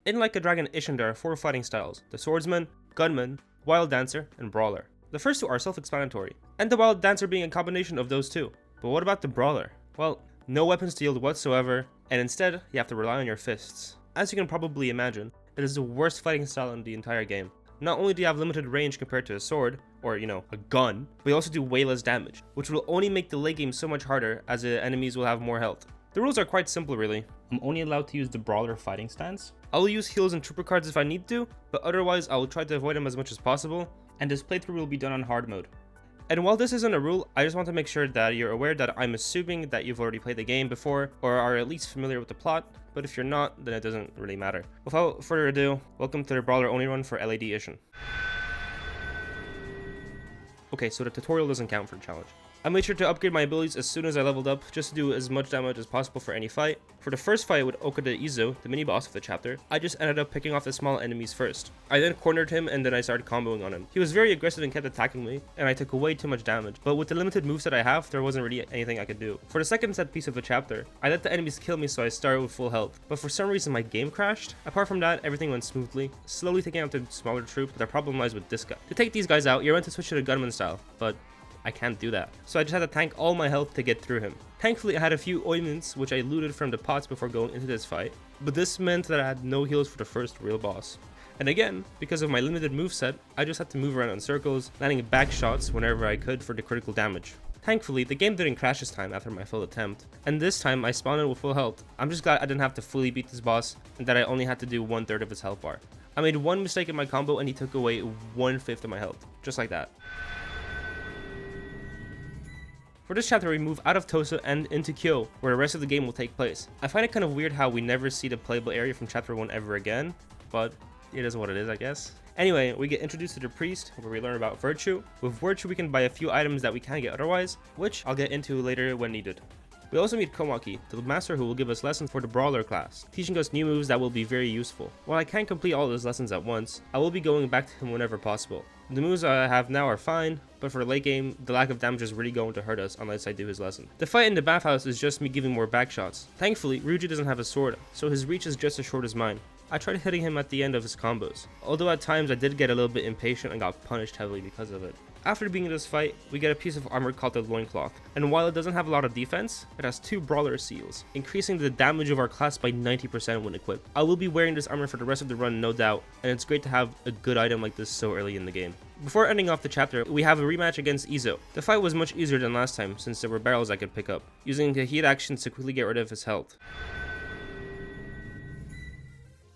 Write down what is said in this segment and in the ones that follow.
In Like a Dragon Ishin, there are 4 fighting styles: the Swordsman, Gunman, Wild Dancer, and Brawler. The first 2 are self-explanatory, and the Wild Dancer being a combination of those 2. But what about the Brawler? Well, no weapons to yield whatsoever, and instead, you have to rely on your fists. As you can probably imagine, it is the worst fighting style in the entire game. Not only do you have limited range compared to a sword, or a gun, but you also do way less damage, which will only make the late game so much harder as the enemies will have more health. The rules are quite simple really. I'm only allowed to use the Brawler fighting stance. I will use heals and trooper cards if I need to, but otherwise I will try to avoid them as much as possible, and this playthrough will be done on hard mode. And while this isn't a rule, I just want to make sure that you're aware that I'm assuming that you've already played the game before, or are at least familiar with the plot, but if you're not, then it doesn't really matter. Without further ado, welcome to the Brawler only run for LAD Ishin. Okay, so the tutorial doesn't count for the challenge. I made sure to upgrade my abilities as soon as I leveled up, just to do as much damage as possible for any fight. For the first fight with Okada Izo, the mini boss of the chapter, I just ended up picking off the small enemies first. I then cornered him and then I started comboing on him. He was very aggressive and kept attacking me, and I took way too much damage, but with the limited moveset I have, there wasn't really anything I could do. For the second set piece of the chapter, I let the enemies kill me so I started with full health, but for some reason my game crashed. Apart from that, everything went smoothly, slowly taking out the smaller troops, but the problem lies with this guy. To take these guys out, you're meant to switch to the gunman style, but I can't do that. So I just had to tank all my health to get through him. Thankfully, I had a few ointments which I looted from the pots before going into this fight, but this meant that I had no heals for the first real boss. And again, because of my limited moveset, I just had to move around in circles, landing back shots whenever I could for the critical damage. Thankfully, the game didn't crash this time after my failed attempt, and this time I spawned in with full health. I'm just glad I didn't have to fully beat this boss, and that I only had to do 1/3 of his health bar. I made one mistake in my combo and he took away 1/5 of my health, just like that. For this chapter, we move out of Tosa and into Kyo, where the rest of the game will take place. I find it kind of weird how we never see the playable area from chapter 1 ever again, but it is what it is, I guess. Anyway, we get introduced to the priest, where we learn about virtue. With virtue, we can buy a few items that we can't get otherwise, which I'll get into later when needed. We also meet Komaki, the master who will give us lessons for the Brawler class, teaching us new moves that will be very useful. While I can't complete all his lessons at once, I will be going back to him whenever possible. The moves I have now are fine, but for the late game, the lack of damage is really going to hurt us unless I do his lesson. The fight in the bathhouse is just me giving more back shots. Thankfully, Ryuji doesn't have a sword, so his reach is just as short as mine. I tried hitting him at the end of his combos, although at times I did get a little bit impatient and got punished heavily because of it. After beating this fight, we get a piece of armor called the Loincloth, and while it doesn't have a lot of defense, it has 2 Brawler seals, increasing the damage of our class by 90% when equipped. I will be wearing this armor for the rest of the run, no doubt, and it's great to have a good item like this so early in the game. Before ending off the chapter, we have a rematch against Izo. The fight was much easier than last time since there were barrels I could pick up, using the heat actions to quickly get rid of his health.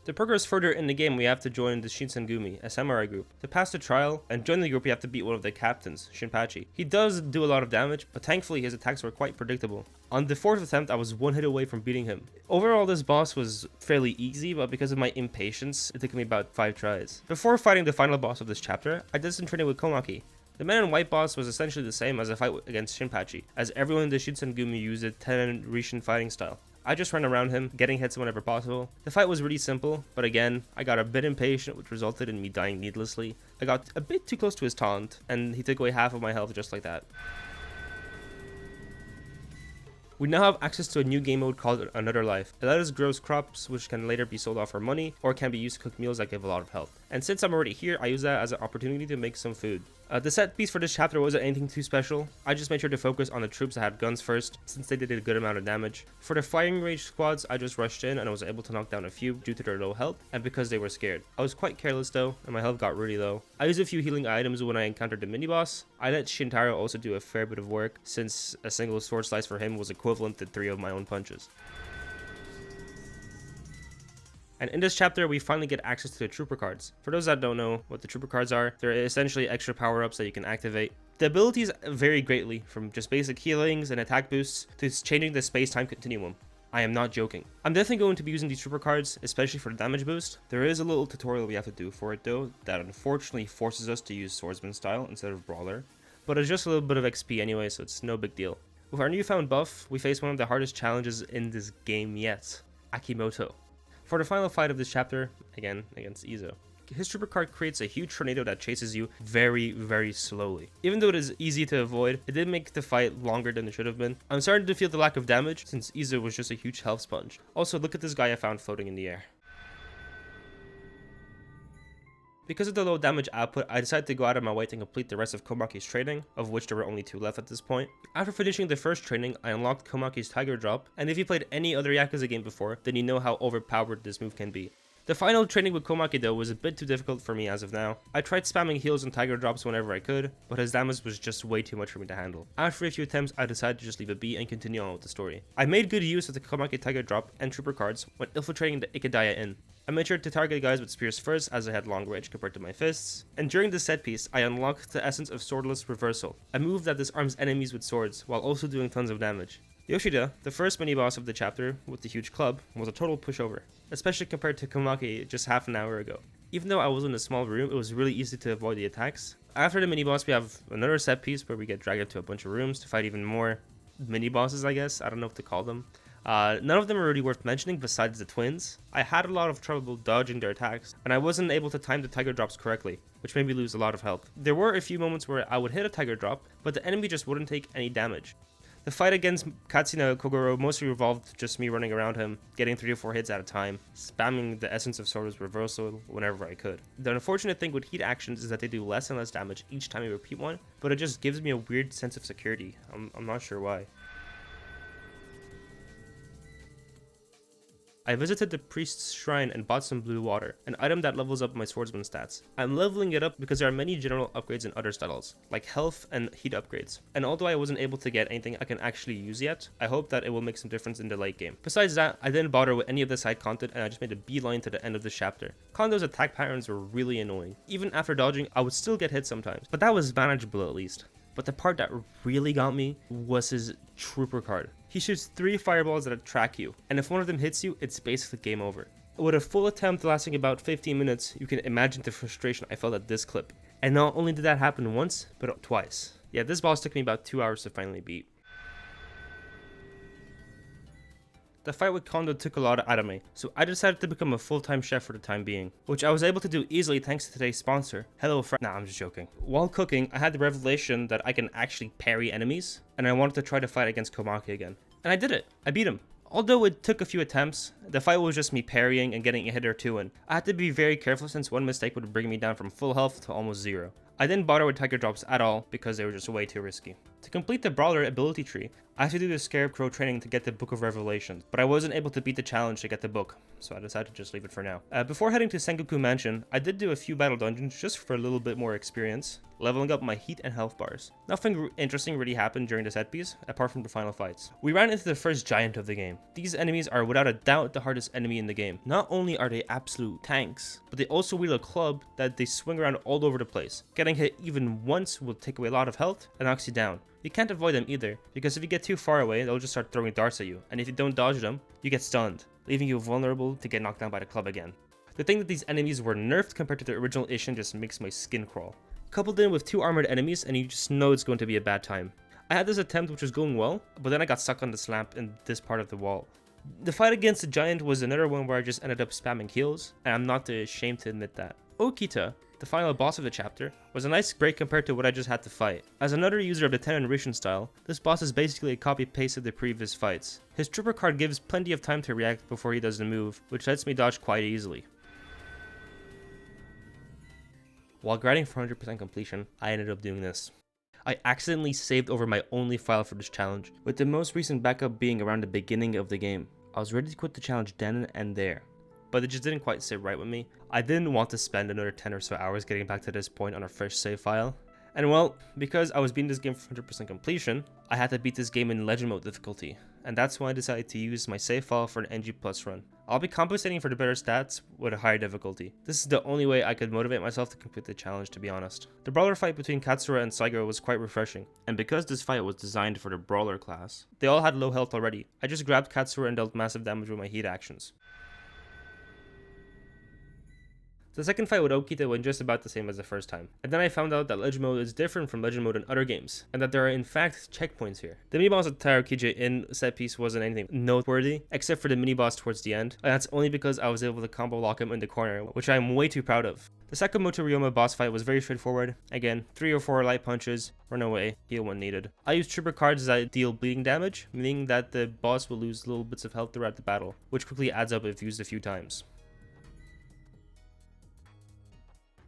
To progress further in the game, we have to join the Shinsengumi, a samurai group. To pass the trial and join the group, you have to beat one of the captains, Shinpachi. He does do a lot of damage, but thankfully his attacks were quite predictable. On the 4th attempt, I was 1 hit away from beating him. Overall, this boss was fairly easy, but because of my impatience, it took me about 5 tries. Before fighting the final boss of this chapter, I did some training with Komaki. The man in white boss was essentially the same as a fight against Shinpachi, as everyone in the Shinsengumi used a Tenon Rishin fighting style. I just ran around him, getting hits whenever possible. The fight was really simple, but again, I got a bit impatient, which resulted in me dying needlessly. I got a bit too close to his taunt, and he took away half of my health just like that. We now have access to a new game mode called Another Life. It lets us grow crops which can later be sold off for money, or can be used to cook meals that give a lot of health. And since I'm already here, I use that as an opportunity to make some food. The set piece for this chapter wasn't anything too special. I just made sure to focus on the troops that had guns first, since they did a good amount of damage. For the firing range squads, I just rushed in and I was able to knock down a few due to their low health, and because they were scared. I was quite careless though, and my health got really low. I used a few healing items when I encountered the mini-boss. I let Shintaro also do a fair bit of work, since a single sword slice for him was equivalent to 3 of my own punches. And in this chapter, we finally get access to the trooper cards. For those that don't know what the trooper cards are, they're essentially extra power-ups that you can activate. The abilities vary greatly, from just basic healings and attack boosts to changing the space-time continuum. I am not joking. I'm definitely going to be using these trooper cards, especially for the damage boost. There is a little tutorial we have to do for it though, that unfortunately forces us to use swordsman style instead of brawler. But it's just a little bit of XP anyway, so it's no big deal. With our newfound buff, we face one of the hardest challenges in this game yet, Akimoto. For the final fight of this chapter, again against Izo, his trooper card creates a huge tornado that chases you very, very slowly. Even though it is easy to avoid, it did make the fight longer than it should have been. I'm starting to feel the lack of damage since Izo was just a huge health sponge. Also, look at this guy I found floating in the air. Because of the low damage output, I decided to go out of my way to complete the rest of Komaki's training, of which there were only 2 left at this point. After finishing the first training, I unlocked Komaki's Tiger Drop, and if you played any other Yakuza game before, then you know how overpowered this move can be. The final training with Komaki though was a bit too difficult for me as of now. I tried spamming heals and Tiger Drops whenever I could, but his damage was just way too much for me to handle. After a few attempts, I decided to just leave it be and continue on with the story. I made good use of the Komaki Tiger Drop and Trooper cards when infiltrating the Ikedaya Inn. I made sure to target guys with spears first as I had long range compared to my fists, and during this set piece, I unlocked the essence of Swordless Reversal, a move that disarms enemies with swords while also doing tons of damage. Yoshida, the first mini-boss of the chapter with the huge club, was a total pushover, especially compared to Komaki just half an hour ago. Even though I was in a small room, it was really easy to avoid the attacks. After the mini-boss, we have another set piece where we get dragged into a bunch of rooms to fight even more mini-bosses, I guess. I don't know what to call them. None of them are really worth mentioning besides the twins. I had a lot of trouble dodging their attacks, and I wasn't able to time the Tiger Drops correctly, which made me lose a lot of health. There were a few moments where I would hit a Tiger Drop, but the enemy just wouldn't take any damage. The fight against Katsuna Kogoro mostly revolved just me running around him, getting 3 or 4 hits at a time, spamming the essence of Swordless Reversal whenever I could. The unfortunate thing with heat actions is that they do less and less damage each time you repeat one, but it just gives me a weird sense of security. I'm not sure why. I visited the priest's shrine and bought some blue water, an item that levels up my swordsman stats. I'm leveling it up because there are many general upgrades in other styles, like health and heat upgrades. And although I wasn't able to get anything I can actually use yet, I hope that it will make some difference in the late game. Besides that, I didn't bother with any of the side content and I just made a beeline to the end of this chapter. Kondo's attack patterns were really annoying. Even after dodging, I would still get hit sometimes, but that was manageable at least. But the part that really got me was his trooper card. He shoots 3 fireballs that track you, and if one of them hits you, it's basically game over. With a full attempt lasting about 15 minutes, you can imagine the frustration I felt at this clip. And not only did that happen once, but twice. Yeah, this boss took me about 2 hours to finally beat. The fight with Kondo took a lot out of me, so I decided to become a full-time chef for the time being, which I was able to do easily thanks to today's sponsor, Hello Fresh. Nah, I'm just joking. While cooking, I had the revelation that I can actually parry enemies, and I wanted to try to fight against Komaki again. And I did it. I beat him. Although it took a few attempts, the fight was just me parrying and getting a hit or two in. I had to be very careful since one mistake would bring me down from full health to almost 0. I didn't bother with Tiger Drops at all because they were just way too risky. To complete the Brawler ability tree, I had to do the Scarecrow training to get the Book of Revelations, but I wasn't able to beat the challenge to get the book, so I decided to just leave it for now. Before heading to Sengoku Mansion, I did do a few battle dungeons just for a little bit more experience, leveling up my heat and health bars. Nothing interesting really happened during the set piece, apart from the final fights. We ran into the first giant of the game. These enemies are without a doubt the hardest enemy in the game. Not only are they absolute tanks, but they also wield a club that they swing around all over the place. Getting hit even once will take away a lot of health and knocks you down. You can't avoid them either, because if you get too far away, they'll just start throwing darts at you, and if you don't dodge them, you get stunned, leaving you vulnerable to get knocked down by the club again. The thing that these enemies were nerfed compared to the original Ishin just makes my skin crawl. Coupled in with 2 armored enemies, and you just know it's going to be a bad time. I had this attempt which was going well, but then I got stuck on the slamp in this part of the wall. The fight against the giant was another one where I just ended up spamming heals, and I'm not ashamed to admit that. Okita, the final boss of the chapter, was a nice break compared to what I just had to fight. As another user of the Tenon Rishin style, this boss is basically a copy-paste of the previous fights. His trooper card gives plenty of time to react before he does the move, which lets me dodge quite easily. While grinding for 100% completion, I ended up doing this. I accidentally saved over my only file for this challenge, with the most recent backup being around the beginning of the game. I was ready to quit the challenge then and there, but it just didn't quite sit right with me. I didn't want to spend another 10 or so hours getting back to this point on a fresh save file. And well, because I was beating this game for 100% completion, I had to beat this game in Legend Mode difficulty, and that's why I decided to use my save file for an NG Plus run. I'll be compensating for the better stats with a higher difficulty. This is the only way I could motivate myself to complete the challenge, to be honest. The brawler fight between Katsura and Saigo was quite refreshing, and because this fight was designed for the brawler class, they all had low health already. I just grabbed Katsura and dealt massive damage with my heat actions. The second fight with Okita went just about the same as the first time, and then I found out that Legend Mode is different from Legend Mode in other games, and that there are in fact checkpoints here. The mini-boss at Tairokije in set piece wasn't anything noteworthy, except for the mini-boss towards the end, and that's only because I was able to combo lock him in the corner, which I'm way too proud of. The Sakamoto Ryoma boss fight was very straightforward. Again, 3 or 4 light punches, run away, heal when needed. I use trooper cards that deal bleeding damage, meaning that the boss will lose little bits of health throughout the battle, which quickly adds up if used a few times.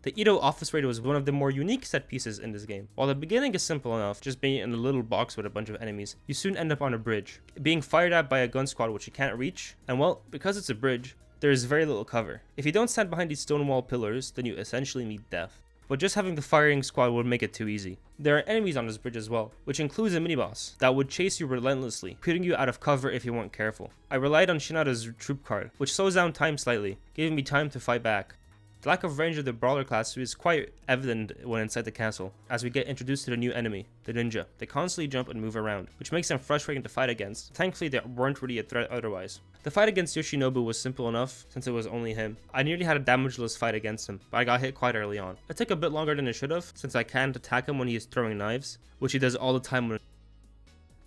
The Edo office raid was one of the more unique set pieces in this game. While the beginning is simple enough, just being in a little box with a bunch of enemies, you soon end up on a bridge, being fired at by a gun squad which you can't reach, and well, because it's a bridge, there is very little cover. If you don't stand behind these stone wall pillars, then you essentially meet death. But just having the firing squad would make it too easy. There are enemies on this bridge as well, which includes a mini-boss that would chase you relentlessly, putting you out of cover if you weren't careful. I relied on Shinada's troop card, which slows down time slightly, giving me time to fight back. The lack of range of the brawler class is quite evident when inside the castle, as we get introduced to the new enemy, the ninja. They constantly jump and move around, which makes them frustrating to fight against. Thankfully, they weren't really a threat otherwise. The fight against Yoshinobu was simple enough, since it was only him. I nearly had a damageless fight against him, but I got hit quite early on. It took a bit longer than it should have, since I can't attack him when he is throwing knives, which he does all the time when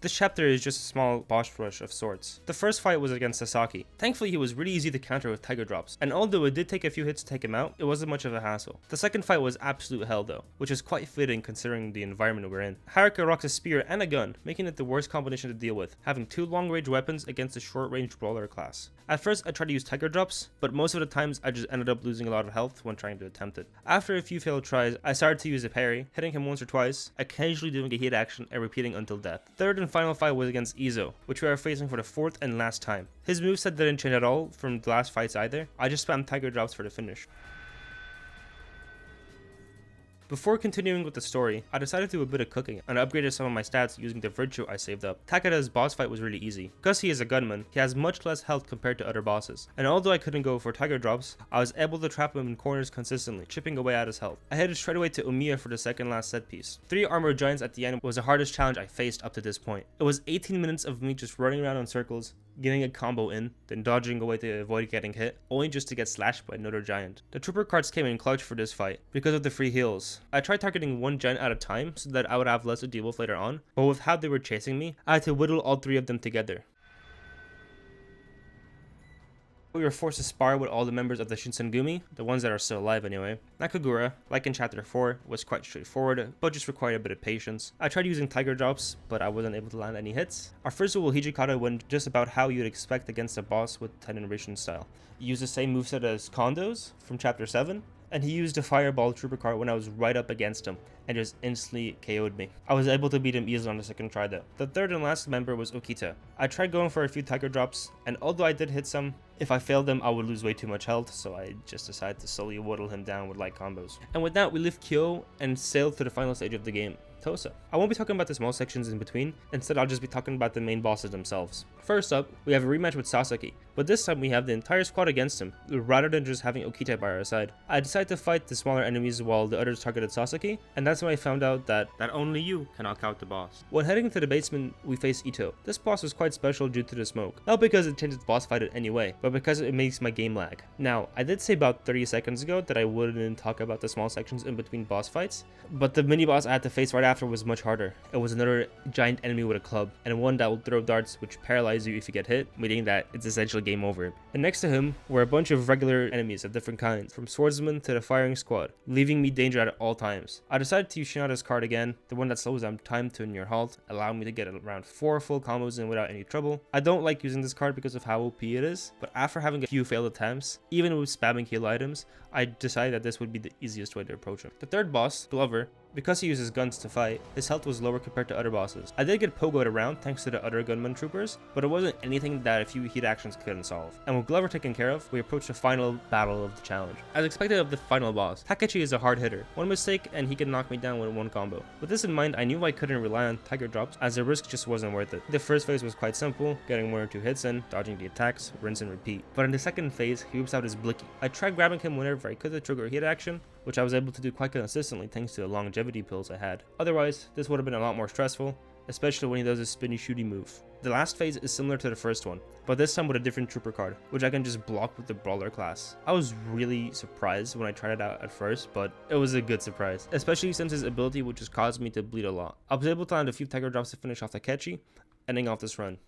this chapter is just a small boss rush of sorts. The first fight was against Sasaki. Thankfully, he was really easy to counter with tiger drops, and although it did take a few hits to take him out, it wasn't much of a hassle. The second fight was absolute hell though, which is quite fitting considering the environment we're in. Haruka rocks a spear and a gun, making it the worst combination to deal with, having two long-range weapons against a short-range brawler class. At first, I tried to use tiger drops, but most of the times I just ended up losing a lot of health when trying to attempt it. After a few failed tries, I started to use a parry, hitting him once or twice, occasionally doing a hit action and repeating until death. Third and final fight was against Izo, which we are facing for the fourth and last time. His moveset didn't change at all from the last fights either. I just spammed tiger drops for the finish. Before continuing with the story, I decided to do a bit of cooking and upgraded some of my stats using the virtue I saved up. Takeda's boss fight was really easy. Because he is a gunman, he has much less health compared to other bosses, and although I couldn't go for tiger drops, I was able to trap him in corners consistently, chipping away at his health. I headed straight away to Omiya for the second last set piece. 3 armored giants at the end was the hardest challenge I faced up to this point. It was 18 minutes of me just running around in circles, getting a combo in, then dodging away to avoid getting hit, only just to get slashed by another giant. The trooper cards came in clutch for this fight, because of the free heals. I tried targeting one giant at a time so that I would have less to deal with later on, but with how they were chasing me, I had to whittle all 3 of them together. We were forced to spar with all the members of the Shinsengumi, the ones that are still alive anyway. Nakagura, like in chapter 4, was quite straightforward, but just required a bit of patience. I tried using tiger drops, but I wasn't able to land any hits. Our first duel Hijikata went just about how you'd expect against a boss with 10 iteration style. He used the same moveset as Kondo's from chapter 7, and he used a fireball trooper card when I was right up against him, and just instantly KO'd me. I was able to beat him easily on the second try though. The third and last member was Okita. I tried going for a few tiger drops, and although I did hit some, if I failed them I would lose way too much health, so I just decided to slowly whittle him down with light combos. And with that we left Kyo and sailed to the final stage of the game, Tosa. I won't be talking about the small sections in between, instead I'll just be talking about the main bosses themselves. First up, we have a rematch with Sasaki, but this time we have the entire squad against him, rather than just having Okita by our side. I decided to fight the smaller enemies while the others targeted Sasaki, and that's when I found out that only you can knock out the boss. When heading to the basement, we face Ito. This boss was quite special due to the smoke, not because it changes the boss fight in any way, but because it makes my game lag. Now, I did say about 30 seconds ago that I wouldn't talk about the small sections in between boss fights, but the mini boss I had to face right after was much harder. It was another giant enemy with a club, and one that will throw darts which paralyze you if you get hit, meaning that it's essentially game over. And next to him were a bunch of regular enemies of different kinds, from swordsmen to the firing squad, leaving me danger at all times. I decided to use Shinada's card again, the one that slows down time to a near halt, allowing me to get around 4 full combos in without any trouble. I don't like using this card because of how OP it is, but after having a few failed attempts, even with spamming heal items, I decided that this would be the easiest way to approach him. The third boss, Glover, because he uses guns to fight, his health was lower compared to other bosses. I did get pogoed around thanks to the other gunman troopers, but it wasn't anything that a few heat actions couldn't solve. And with Glover taken care of, we approached the final battle of the challenge. As expected of the final boss, Takechi is a hard hitter. One mistake and he could knock me down with one combo. With this in mind, I knew I couldn't rely on tiger drops as the risk just wasn't worth it. The first phase was quite simple, getting 1 or 2 hits in, dodging the attacks, rinse and repeat. But in the second phase, he whips out his blicky. I tried grabbing him whenever I could to trigger a hit action, which I was able to do quite consistently thanks to the longevity pills I had. Otherwise, this would have been a lot more stressful, especially when he does his spinny shooty move. The last phase is similar to the first one, but this time with a different trooper card, which I can just block with the brawler class. I was really surprised when I tried it out at first, but it was a good surprise, especially since his ability would just cause me to bleed a lot. I was able to land a few tiger drops to finish off Takechi, ending off this run.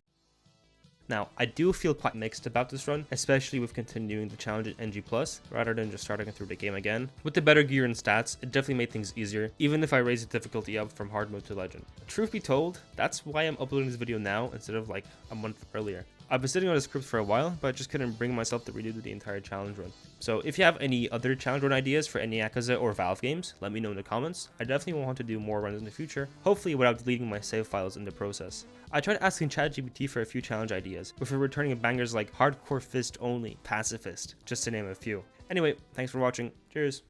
Now, I do feel quite mixed about this run, especially with continuing the challenge in NG+, rather than just starting through the game again. With the better gear and stats, it definitely made things easier, even if I raised the difficulty up from hard mode to legend. Truth be told, that's why I'm uploading this video now instead of like a month earlier. I've been sitting on the script for a while, but I just couldn't bring myself to redo the entire challenge run. So if you have any other challenge run ideas for any Yakuza or Valve games, let me know in the comments. I definitely want to do more runs in the future, hopefully without deleting my save files in the process. I tried asking ChatGPT for a few challenge ideas, with it returning bangers like hardcore fist only, pacifist, just to name a few. Anyway, thanks for watching. Cheers.